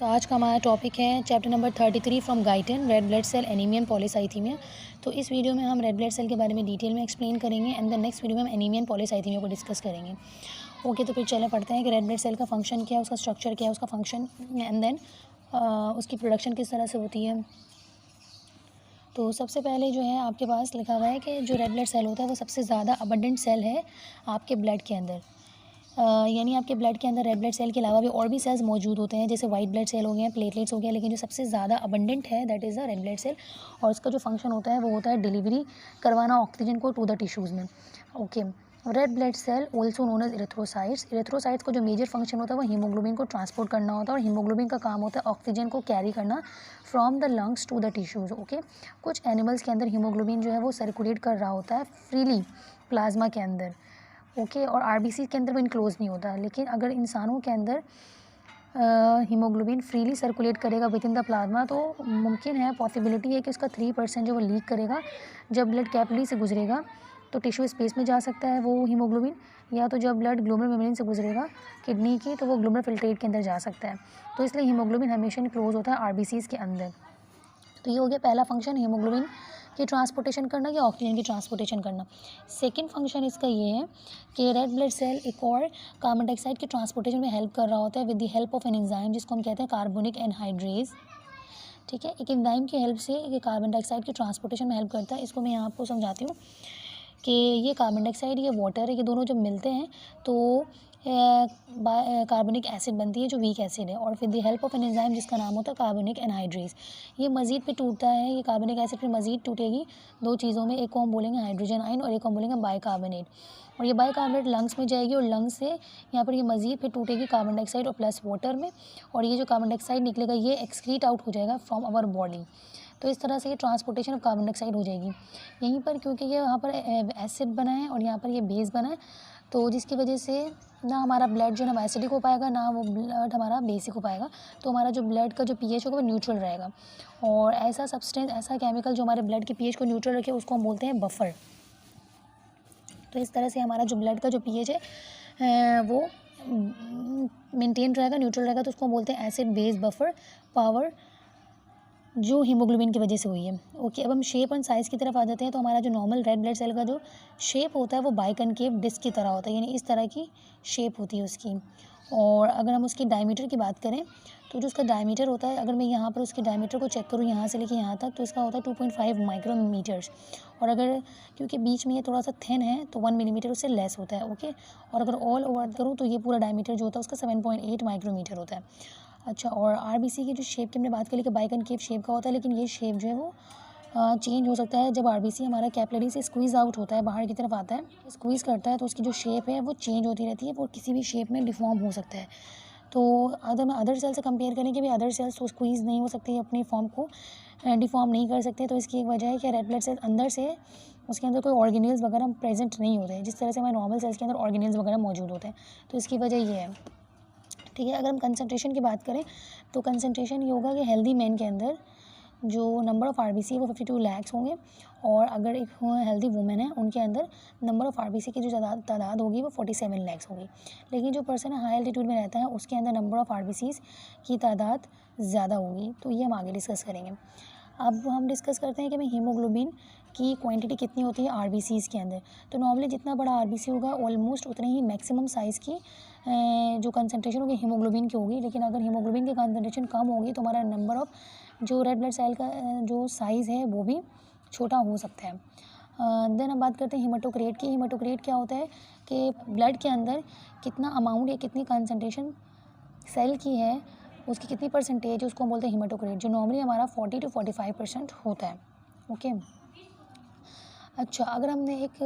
तो आज का हमारा टॉपिक है chapter number 33 from Guyton, red blood cell anaemia and polycythaemia. तो इस वीडियो में हम रेड ब्लड सेल के बारे में डिटेल में एक्सप्लेन करेंगे एंड द नेक्स्ट वीडियो में हम एनीमिया एंड पॉलीसाइथीमिया को डिस्कस करेंगे। ओके, तो फिर चले पढ़ते हैं कि रेड ब्लड सेल का फंक्शन क्या है, उसका स्ट्रक्चर क्या है, उसका फंक्शन एंड देन उसकी प्रोडक्शन किस तरह से होती है। तो सबसे पहले जो है आपके पास लिखा हुआ है कि जो रेड ब्लड सेल होता है वो सबसे ज़्यादा अबंडेंट सेल है आपके ब्लड के अंदर। यानी आपके ब्लड के अंदर रेड ब्लड सेल के अलावा भी और भी सेल्स मौजूद होते हैं, जैसे वाइट ब्लड सेल हो गए, प्लेटलेट्स हो गया, लेकिन जो सबसे ज़्यादा अबंडेंट है that is the red blood cell. और इसका जो फंक्शन होता है वो होता है डिलीवरी करवाना ऑक्सीजन को टू द टिश्यूज़ में। Okay, red blood cell also known as erythrocytes. Erythrocytes का जो मेजर फंक्शन होता है वो हीमोग्लोबिन को ट्रांसपोर्ट करना होता है, और हीमोग्लोबिन का काम होता है ऑक्सीजन को कैरी करना from the lungs to the tissues. Okay, कुछ एनिमल्स के अंदर हीमोग्लोबिन जो है वो सर्कुलेट कर रहा होता है फ्रीली प्लाज्मा के अंदर। ओके, और आरबीसी के अंदर वो इनक्लोज नहीं होता, लेकिन अगर इंसानों के अंदर हीमोग्लोबिन फ्रीली सर्कुलेट करेगा विद इन द प्लाज्मा तो मुमकिन है, पॉसिबिलिटी है कि उसका 3% जो वो लीक करेगा जब ब्लड कैपिलरी से गुजरेगा तो टिश्यू स्पेस में जा सकता है वो हीमोग्लोबिन, या तो जब ब्लड ग्लोमेरुलर मेम्ब्रेन से गुजरेगा किडनी की तो वो ग्लोमेरुलर फिल्ट्रेट के अंदर जा सकता है। तो इसलिए हीमोग्लोबिन हमेशा इनक्लोज होता है आरबीसीज़ के अंदर। तो ये हो गया पहला फंक्शन, हीमोग्लोबिन की ट्रांसपोर्टेशन करना या ऑक्सीजन की ट्रांसपोर्टेशन करना। सेकंड फंक्शन इसका ये है कि रेड ब्लड सेल एक और कार्बन डाइऑक्साइड की ट्रांसपोर्टेशन में हेल्प कर रहा होता है with the help of an enzyme जिसको हम कहते हैं कार्बोनिक एनहाइड्रेज। ठीक है, एक एंजाइम की हेल्प से ये कार्बन डाइऑक्साइड की ट्रांसपोर्टेशन में हेल्प करता है। इसको मैं यहाँ आपको समझाती हूँ कि ये कार्बन डाइऑक्साइड, ये वाटर है, ये दोनों जब मिलते हैं तो कार्बनिक एसिड बनती है जो वीक एसिड है, और फिर the help of an enzyme जिसका नाम होता है कार्बोनिक एनहाइड्रेज, ये मज़ीद पे टूटता है। ये कार्बनिक एसिड फिर मज़ीद टूटेगी दो चीज़ों में, एक को हम बोलेंगे हाइड्रोजन आयन और एक को हम बोलेंगे बाइकार्बोनेट। और ये बाइकार्बोनेट लंग्स में जाएगी और लंग्स से यहाँ पर ये मज़ीद फिर टूटेगी कार्बन डाइऑक्साइड और प्लस वाटर में, और ये जो कार्बन डाइऑक्साइड निकलेगा ये एक्सक्रीट आउट हो जाएगा फ्रॉम आवर बॉडी। तो इस तरह से ये ट्रांसपोर्टेशन ऑफ कार्बन डाइऑक्साइड हो जाएगी यहीं पर, क्योंकि ये यहाँ पर एसिड बना है और यहाँ पर ये बेस बना है, तो जिसकी वजह से ना हमारा ब्लड जो है ना एसिडिक हो पाएगा, ना वो ब्लड हमारा बेसिक हो पाएगा। तो हमारा जो ब्लड का जो पीएच होगा वो न्यूट्रल रहेगा, और ऐसा सब्सटेंस, ऐसा केमिकल जो हमारे ब्लड के पीएच को न्यूट्रल रखे उसको हम बोलते हैं बफर। तो इस तरह से हमारा जो ब्लड का जो पीएच है वो मेंटेन रहेगा, न्यूट्रल रहेगा, तो उसको हम बोलते हैं एसिड बेस बफर पावर, जो हीमोग्लोबिन की वजह से हुई है। ओके, अब हम शेप एंड साइज़ की तरफ आ जाते हैं। तो हमारा जो नॉर्मल रेड ब्लड सेल का जो शेप होता है वो बाइकनकेव डिस्क की तरह होता है, यानी इस तरह की शेप होती है उसकी। और अगर हम उसकी डायमीटर की बात करें तो जो उसका डायमीटर होता है, अगर मैं यहाँ पर उसके डायमीटर को चेक करूँ यहाँ से लेके यहाँ तक, तो इसका होता है 2.5 माइक्रोमीटर्स। और अगर क्योंकि बीच में ये थोड़ा सा थिन है तो 1 मिलीमीटर उससे लेस होता है। ओके, और अगर ऑल ओवर करूँ तो ये पूरा डायमीटर जो होता है उसका 7.8 माइक्रोमीटर होता है। अच्छा, और आरबीसी की जो शेप की हमने बात करी कि बाइकनकेव शेप का होता है, लेकिन ये शेप जो है वो चेंज हो सकता है जब आरबीसी हमारा कैपिलरी से स्क्वीज़ आउट होता है, बाहर की तरफ आता है, स्क्वीज़ करता है, तो उसकी जो शेप है वो चेंज होती रहती है, वो किसी भी शेप में डिफॉर्म हो सकता है। तो अगर मैं अदर सेल से कंपेयर करें कि भाई अदर सेल्स तो स्क्वीज़ नहीं हो सकते, अपनी फॉर्म को डिफॉर्म नहीं कर सकते, तो इसकी एक वजह है कि रेड ब्लड सेल अंदर से उसके अंदर कोई ऑर्गेनेल्स वगैरह प्रेजेंट नहीं होते हैं, जिस तरह से हमारे नॉर्मल सेल्स के अंदर ऑर्गेनेल्स वगैरह मौजूद होते हैं। तो इसकी वजह ये है। ठीक है, अगर हम कंसंट्रेशन की बात करें तो कंसंट्रेशन ये होगा कि हेल्दी मैन के अंदर जो नंबर ऑफ़ आरबीसी है वो 52 लाख्स होंगे, और अगर एक हेल्दी वुमेन है उनके अंदर नंबर ऑफ़ आरबीसी की जो तादाद होगी वो 47 लाख्स होगी। लेकिन जो पर्सन हाई एल्टीट्यूड में रहता है उसके अंदर नंबर ऑफ़ आरबीसीज़ की तादाद ज़्यादा होगी, तो ये हम आगे डिस्कस करेंगे। अब हम डिस्कस करते हैं कि भाई हीमोग्लोबिन की क्वांटिटी कितनी होती है आरबीसीज़ के अंदर। तो नॉर्मली जितना बड़ा आरबीसी होगा ऑलमोस्ट उतने ही मैक्सिमम साइज़ की जो कंसंट्रेशन होगी हीमोग्लोबिन की होगी, लेकिन अगर हीमोग्लोबिन की कंसंट्रेशन कम होगी तो हमारा नंबर ऑफ़ जो रेड ब्लड सेल का जो साइज़ है वो भी छोटा हो सकता है। देन हम बात करते हैं हीमेटोक्रेट की। हीमेटोक्रेट क्या होता है कि ब्लड के अंदर कितना अमाउंट या कितनी कंसंट्रेशन सेल की है, उसकी कितनी परसेंटेज है, उसको हम बोलते हैं हीमेटोक्रेट, जो नॉर्मली हमारा 40 to 45% होता है। ओके, अच्छा, अगर हमने एक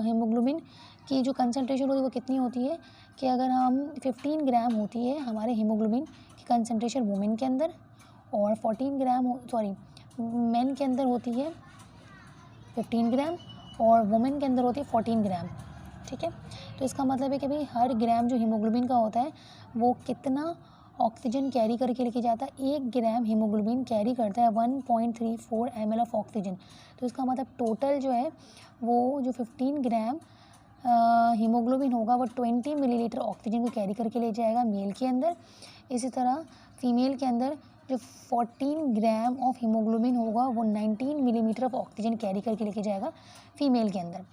हीमोग्लोबिन की जो कंसंट्रेशन होती है वो कितनी होती है कि अगर हम 15 ग्राम होती है हमारे हीमोग्लोबिन की कंसंट्रेशन वुमेन के अंदर, और 14 ग्राम मेन के अंदर होती है 15 ग्राम, और वुमेन के अंदर होती है 14 ग्राम। ठीक है, तो इसका मतलब है कि भाई हर ग्राम जो हीमोग्लोबिन का होता है वो कितना ऑक्सीजन कैरी करके लेके जाता है। 1 ग्राम हीमोग्लोबिन कैरी करता है 1.34 ml ऑफ ऑक्सीजन। तो इसका मतलब टोटल जो है वो जो 15 ग्राम हीमोग्लोबिन होगा वो 20 मिलीलीटर ऑक्सीजन को कैरी करके ले जाएगा मेल के अंदर, इसी तरह फीमेल के अंदर जो 14 ग्राम ऑफ हीमोग्लोबिन होगा वो 19 मिलीमीटर ऑफ ऑक्सीजन कैरी करके लेके जाएगा फीमेल के अंदर।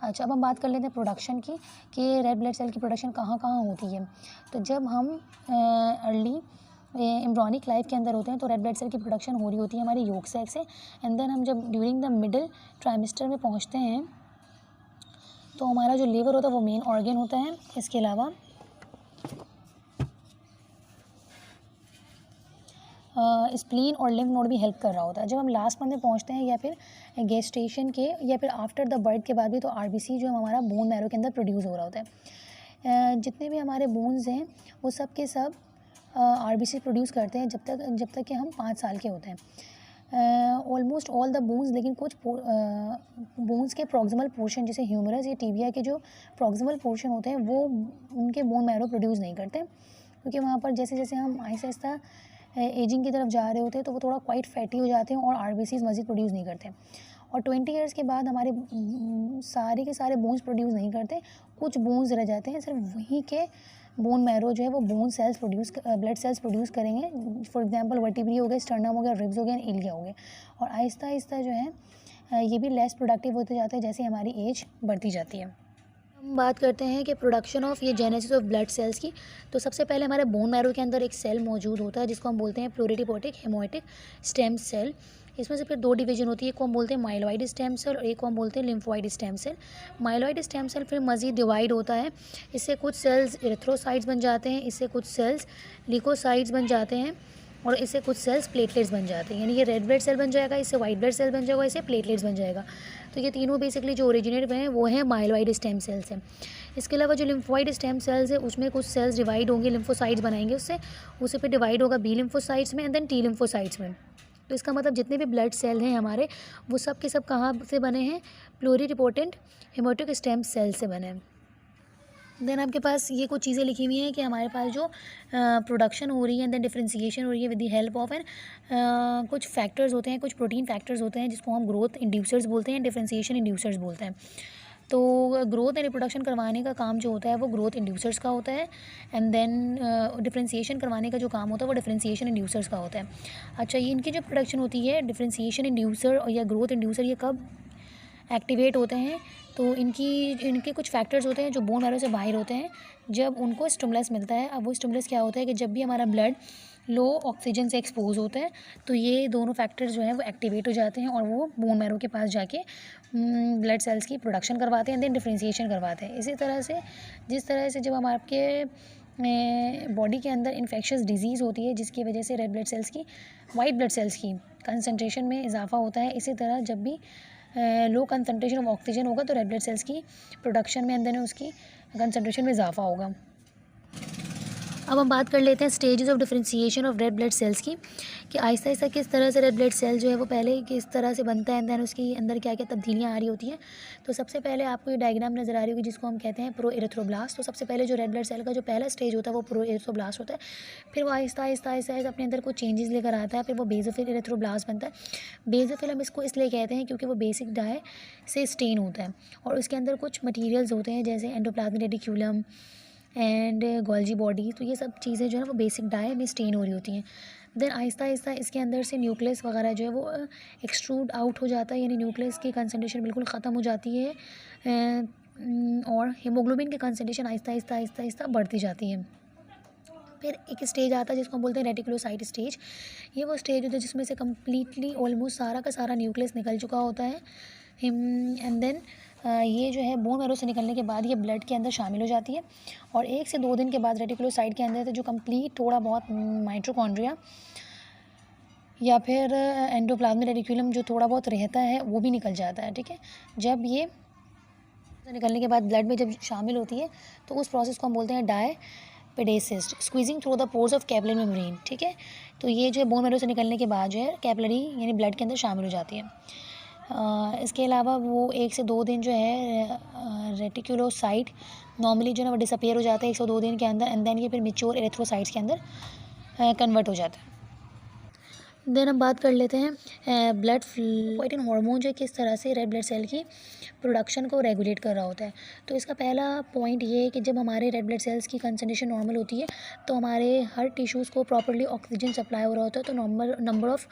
अच्छा, अब हम बात कर लेते हैं प्रोडक्शन की कि रेड ब्लड सेल की प्रोडक्शन कहाँ कहाँ होती है। तो जब हम अर्ली एम्ब्रॉनिक लाइफ के अंदर होते हैं तो रेड ब्लड सेल की प्रोडक्शन हो रही होती है हमारे योग सेल से। एंड देन हम जब ड्यूरिंग द मिडिल ट्राइमेस्टर में पहुँचते हैं तो हमारा जो लीवर होता है वो मेन ऑर्गन होता है। इसके अलावा स्प्लीन और लिम्फ नोड भी हेल्प कर रहा होता है। जब हम लास्ट मंथ में पहुंचते हैं या फिर गेस्टेशन के या फिर आफ्टर द बर्थ के बाद भी तो आरबीसी जो हमारा बोन मैरो के अंदर प्रोड्यूस हो रहा होता है। जितने भी हमारे बोन्स हैं वो सब के सब आरबीसी प्रोड्यूस करते हैं जब तक कि हम 5 साल के होते हैं। ऑलमोस्ट ऑल द बोन्स, लेकिन कुछ बोन्स के प्रॉक्सिमल पोर्शन जैसे ह्यूमरस या टीबिया के जो प्रॉक्सिमल पोर्शन होते हैं वो उनके बोन मैरो प्रोड्यूस नहीं करते, क्योंकि वहाँ पर जैसे जैसे हम आहिस्ता आहिस्ता एजिंग की तरफ जा रहे होते हैं तो वो थोड़ा क्वाइट फैटी हो जाते हैं और आरबीसीज मज़ीद प्रोड्यूस नहीं करते। और 20 ईयर्स के बाद हमारे सारे के सारे बोन्स प्रोड्यूस नहीं करते, कुछ बोन्स रह जाते हैं, सिर्फ वहीं के बोन मैरो जो है वो bone cells blood cells produce करेंगे। फॉर एग्जांपल वर्टिब्री हो गए, स्टर्नम हो गया, रिब्स हो गया, इलिया हो गया। और आहिस्ता आहिस्ता जो है ये भी लेस प्रोडक्टिव होते जाते हैं जैसे हमारी एज बढ़ती जाती है। हम बात करते हैं कि प्रोडक्शन ऑफ ये जेनेसिस ऑफ ब्लड सेल्स की। तो सबसे पहले हमारे बोन मैरो के अंदर एक सेल मौजूद होता है जिसको हम बोलते हैं प्लूरिपोटेंट हेमोइटिक स्टेम सेल। इसमें से फिर 2 डिवीजन होती है, एक को हम बोलते हैं माइलॉइड स्टेम सेल और एक को हम बोलते हैं lymphoid stem cell. Myeloid stem cell फिर मज़ीद डिवाइड होता है, इससे कुछ सेल्स इरिथ्रोसाइट्स बन जाते हैं, इससे कुछ सेल्स ल्यूकोसाइट्स बन जाते हैं और इससे कुछ सेल्स प्लेटलेट्स बन जाते हैं। यानी ये रेड ब्लड सेल बन जाएगा, इससे वाइट ब्लड सेल बन जाएगा, इससे प्लेटलेट्स बन जाएगा। तो ये तीनों बेसिकली जो ओरिजिनेट हुए हैं वो हैं माइलॉइड स्टेम सेल्स हैं। इसके अलावा जो लिम्फोइड स्टेम सेल्स है उसमें कुछ सेल्स डिवाइड होंगे, लिम्फोसाइट्स बनाएंगे उससे फिर डिवाइड होगा बी लिम्फोसाइट्स में एंड देन टी लिम्फोसाइट्स में। तो इसका मतलब जितने भी ब्लड सेल हैं हमारे वो सब के सब कहाँ से बने हैं, प्लूरिपोटेंट हेमोइटिक स्टेम सेल से बने हैं। देन आपके पास ये कुछ चीज़ें लिखी हुई हैं कि हमारे पास जो प्रोडक्शन हो रही है देन डिफ्रेंसिएशन हो रही है विद द हेल्प ऑफ कुछ फैक्टर्स होते हैं, कुछ प्रोटीन फैक्टर्स होते हैं जिसको हम ग्रोथ इंड्यूसर्स बोलते हैं, डिफ्रेंसिएशन इंड्यूसर्स बोलते हैं। तो ग्रोथ एंड रिप्रोडक्शन करवाने का काम जो होता है वो ग्रोथ इंड्यूसर्स का होता है एंड देन डिफ्रेंसिएशन करवाने का जो काम होता है वो डिफ्रेंसिएशन इंड्यूसर्स का होता है। अच्छा, ये इनकी जो प्रोडक्शन होती है डिफ्रेंसिएशन इंड्यूसर या ग्रोथ इंड्यूसर ये कब एक्टिवेट होते हैं, तो इनके कुछ फैक्टर्स होते हैं जो बोन मैरो से बाहर होते हैं जब उनको स्टिमुलस मिलता है। अब वो स्टिमुलस क्या होता है कि जब भी हमारा ब्लड लो ऑक्सीजन से एक्सपोज होता है तो ये दोनों फैक्टर्स जो हैं वो एक्टिवेट हो जाते हैं और वो बोन मैरो के पास जाके ब्लड सेल्स की प्रोडक्शन करवाते हैं, देन डिफ्रेंसिएशन करवाते हैं। इसी तरह से जिस तरह से जब हम आपके बॉडी के अंदर इन्फेक्शस डिजीज़ होती है जिसकी वजह से रेड ब्लड सेल्स की वाइट ब्लड सेल्स की कंसनट्रेशन में इजाफा होता है, इसी तरह जब भी लो कंसनट्रेशन ऑफ ऑक्सीजन होगा तो रेड ब्लड सेल्स की प्रोडक्शन में अंदर उसकी कंसनट्रेशन में इजाफा होगा। अब हम बात कर लेते हैं stages of differentiation of red blood cells की, कि आहिस्ता आहिस्ता किस तरह से रेड ब्लड सेल जो है वो पहले किस तरह से बनता है एंड देन उसके अंदर क्या क्या तब्दीलियाँ आ रही होती हैं। तो सबसे पहले आपको ये डायग्राम नज़र आ रही होगी जिसको हम कहते हैं प्रो इरिथ्रोब्लास्ट। तो सबसे पहले जो रेड ब्लड सेल का जो पहला स्टेज होता है वो प्रो इरिथ्रोब्लास्ट होता है, फिर वो आहिस्ता आहिस्ता आहिस्ता आहिस्ता अपने अंदर कुछ चेंजेस लेकर आता है, फिर वो बेसोफिल इरिथ्रोब्लास्ट बनता है। बेसोफिल हम इसको इसलिए कहते हैं क्योंकि वो बेसिक डाई से स्टेन होता है और उसके अंदर कुछ मटीरियल्स होते हैं जैसे endoplasmic reticulum and Golgi body. तो ये सब चीज़ें जो है वो बेसिक डाई में स्टेन हो रही होती हैं। देन आहिस्ता आहिस्ता इसके अंदर से न्यूक्लियस वगैरह जो है वो एक्सट्रूड आउट हो जाता है, यानी न्यूक्लियस की कंसनट्रेशन बिल्कुल ख़त्म हो जाती है और हीमोग्लोबिन की कंसनट्रेशन आहिस्ता आहिस्ता आहिस्ता आहिस्ता बढ़ती जाती है। फिर एक स्टेज आता है जिसको हम बोलते हैं रेटिकुलोसाइट स्टेज। ये वो स्टेज होता है जिसमें से कम्प्लीटली ऑलमोस्ट सारा का सारा न्यूक्लियस निकल चुका होता है एंड देन ये जो है बोन मैरो से निकलने के बाद ये ब्लड के अंदर शामिल हो जाती है और 1 से 2 दिन के बाद रेटिकुलोसाइट के अंदर जो कंप्लीट थोड़ा बहुत माइटोकॉन्ड्रिया या फिर एंडोप्लाज्मिक रेटिक्यूलम जो थोड़ा बहुत रहता है वो भी निकल जाता है। ठीक है, जब ये निकलने के बाद ब्लड में जब शामिल होती है तो उस प्रोसेस को हम बोलते हैं diapedesis, squeezing through the pores of capillary membrane. ठीक है, तो ये जो है बोन मैरो से निकलने के बाद जो है कैपिलरी यानी ब्लड के अंदर शामिल हो जाती है। इसके अलावा वो 1 से 2 दिन जो है रेटिकुलोसाइट नॉर्मली जो है वो डिसअपेयर हो जाता है 1 से 2 दिन के अंदर एंड देन ये फिर मैच्योर एरिथ्रोसाइट्स के अंदर कन्वर्ट हो जाता है। देन हम बात कर लेते हैं ब्लड फ्लोटिन हार्मोन जो किस तरह से रेड ब्लड सेल की प्रोडक्शन को रेगुलेट कर रहा होता है। तो इसका पहला पॉइंट ये है कि जब हमारे रेड ब्लड सेल्स की कंसंट्रेशन नॉर्मल होती है तो हमारे हर टिश्यूज़ को प्रॉपर्ली ऑक्सीजन सप्लाई हो रहा होता है, तो नंबर ऑफ़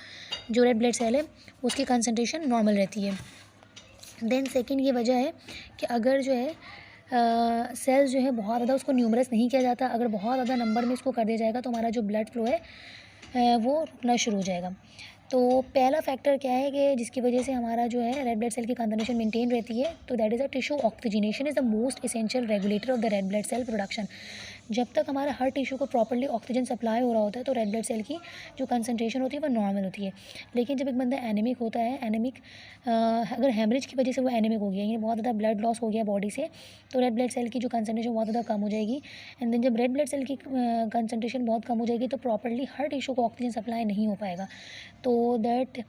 जो रेड ब्लड सेल है उसकी कंसंट्रेशन नॉर्मल रहती है। देन सेकेंड ये वजह है कि अगर जो है सेल्स जो है बहुत ज़्यादा उसको न्यूमरस नहीं किया जाता, अगर बहुत ज़्यादा नंबर में इसको कर दिया जाएगा तो हमारा जो ब्लड फ्लो है वो रुकना शुरू हो जाएगा। तो पहला फैक्टर क्या है कि जिसकी वजह से हमारा जो है रेड ब्लड सेल की कंसंट्रेशन मेंटेन रहती है, तो that is a tissue oxygenation is the most essential regulator of the red blood cell production. जब तक हमारा हर टिश्यू को प्रॉपर्ली ऑक्सीजन सप्लाई हो रहा होता है तो रेड ब्लड सेल की जो कंसंट्रेशन होती है वो नॉर्मल होती है। लेकिन जब एक बंदा एनीमिक होता है, अगर हेमरेज की वजह से वो एनीमिक हो गया, यानी बहुत ज़्यादा ब्लड लॉस हो गया बॉडी से, तो रेड ब्लड सेल की जो कंसंट्रेशन बहुत ज़्यादा कम हो जाएगी। एंड देन जब रेड ब्लड सेल की कंसंट्रेशन बहुत कम हो जाएगी तो प्रॉपर्ली हर टिश्यू को ऑक्सीजन सप्लाई नहीं हो पाएगा। तो दैट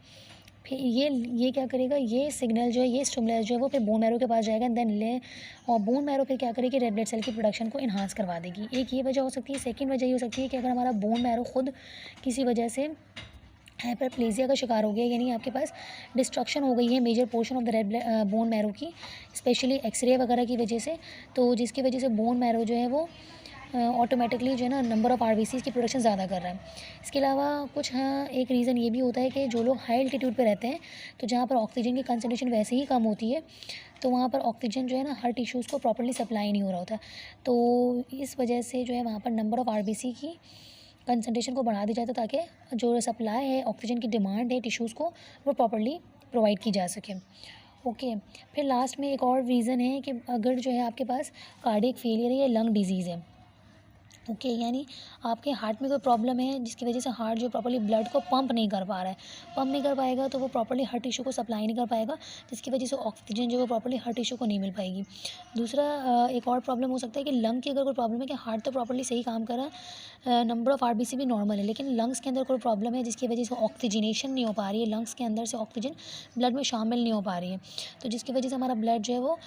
फिर ये क्या करेगा, ये सिग्नल जो है, ये स्टिमुलस जो है वो फिर बोन मैरो के पास जाएगा, देन और बोन मैरो फिर क्या करेगी, रेड ब्लड सेल की प्रोडक्शन को इन्हांस करवा देगी। एक ये वजह हो सकती है। सेकंड वजह ये हो सकती है कि अगर हमारा बोन मैरो खुद किसी वजह से हाइपरप्लेजिया का शिकार हो गया, यानी आपके पास डिस्ट्रक्शन हो गई है major portion of the red bone marrow की, स्पेशली एक्सरे वगैरह की वजह से, तो जिसकी वजह से बोन मैरो जो है वो ऑटोमेटिकली जो है ना नंबर ऑफ़ आरबीसीज़ की प्रोडक्शन ज़्यादा कर रहा है। इसके अलावा कुछ एक रीज़न ये भी होता है कि जो लोग हाई एल्टीट्यूड पे रहते हैं, तो जहाँ पर ऑक्सीजन की कंसंट्रेशन वैसे ही कम होती है, तो वहाँ पर ऑक्सीजन जो है ना हर टिश्यूज़ को प्रॉपर्ली सप्लाई नहीं हो रहा होता। तो इस वजह से जो है वहाँ पर नंबर ऑफ़ आरबीसी की कंसंट्रेशन को बढ़ा दिया जाता है ताकि जो सप्लाई है, ऑक्सीजन की डिमांड है टिश्यूज़ को, वो प्रॉपर्ली प्रोवाइड की जा सके। ओके, फिर लास्ट में एक और रीज़न है कि अगर जो है आपके पास कार्डियक फेलियर है या लंग डिजीज़ है, ओके, यानी आपके हार्ट में कोई प्रॉब्लम है जिसकी वजह से हार्ट जो प्रॉपर्ली ब्लड को पंप नहीं कर पा रहा है, पंप नहीं कर पाएगा तो वो प्रॉपर्ली हर टिश्यू को सप्लाई नहीं कर पाएगा, जिसकी वजह से ऑक्सीजन जो है वो प्रॉपर्ली हर टिश्यू को नहीं मिल पाएगी। दूसरा एक और प्रॉब्लम हो सकता है कि लंग की अगर कोई प्रॉब्लम है कि हार्ट तो प्रॉपर्ली सही काम कर रहा है, नंबर ऑफ़ आरबीसी भी नॉर्मल है, लेकिन लंग्स के अंदर कोई प्रॉब्लम है जिसकी वजह से ऑक्सीजनेशन नहीं हो पा रही है, लंग्स के अंदर से ऑक्सीजन ब्लड में शामिल नहीं हो पा रही है, तो जिसकी वजह से हमारा ब्लड जो है वो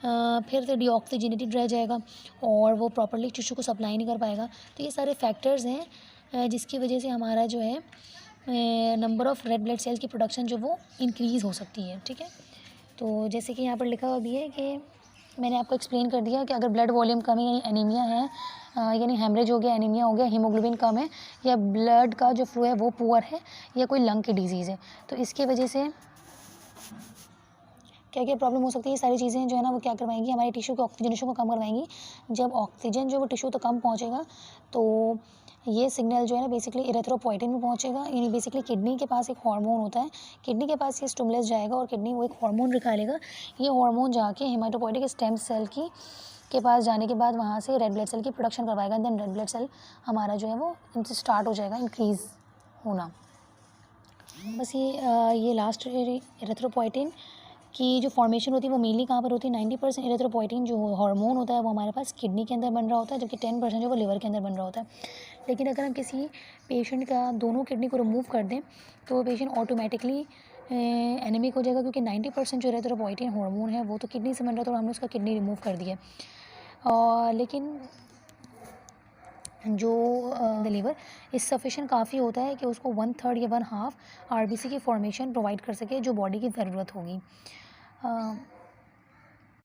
फिर से डीऑक्सीजनेटेड रह जाएगा और वो प्रॉपर्ली टिश्यू को सप्लाई नहीं कर पाएगा। तो ये सारे फैक्टर्स हैं जिसकी वजह से हमारा जो है number of red blood cells की प्रोडक्शन जो वो इंक्रीज़ हो सकती है। ठीक है, तो जैसे कि यहाँ पर लिखा हुआ भी है कि मैंने आपको एक्सप्लेन कर दिया कि अगर ब्लड वॉल्यूम कम है यानी एनीमिया है, यानी हेमरेज हो गया, एनीमिया हो गया, हीमोग्लोबिन कम है, या ब्लड का जो फ्लो है वो पुअर है, या कोई लंग की डिजीज़ है, तो इसकी वजह से क्या क्या प्रॉब्लम हो सकती है। ये सारी चीज़ें जो है ना वो क्या करवाएंगी, हमारे टिश्यू के ऑक्सीजनेशन को कम करवाएंगी। जब ऑक्सीजन जो वो टिश्यू तक कम पहुँचेगा तो ये सिग्नल जो है ना बेसिकली इरेथ्रोपोइटिन में पहुँचेगा, यानी बेसिकली किडनी के पास एक हार्मोन होता है, किडनी के पास ये स्टिमुलस जाएगा और किडनी वो एक हार्मोन निकालेगा। ये हार्मोन जाके हेमाटोपोइटिक स्टेम सेल के पास जाने के बाद वहाँ से रेड ब्लड सेल की प्रोडक्शन करवाएगा, देन रेड ब्लड सेल हमारा जो है वो इनसे स्टार्ट हो जाएगा इंक्रीज़ होना। बस ये लास्ट इरेथ्रोपोइटिन की जो फॉर्मेशन होती है वो मेनली कहाँ पर होती है, 90% इरेथ्रोपोइटिन जो हार्मोन होता है वो हमारे पास किडनी के अंदर बन रहा होता है, जबकि 10% जो वो लिवर के अंदर बन रहा होता है। लेकिन अगर हम किसी पेशेंट का दोनों किडनी को रिमूव कर दें तो वो पेशेंट ऑटोमेटिकली एनीमिक हो जाएगा, क्योंकि 90% जो इरेथ्रोपोइटिन हार्मोन है वो तो किडनी से बन रहा था और हमने उसका किडनी रिमूव कर दिया। लेकिन जो लीवर इस सफिशेंट काफ़ी होता है कि उसको 1/3 या 1/2 आरबीसी की फॉर्मेशन प्रोवाइड कर सके जो बॉडी की ज़रूरत होगी।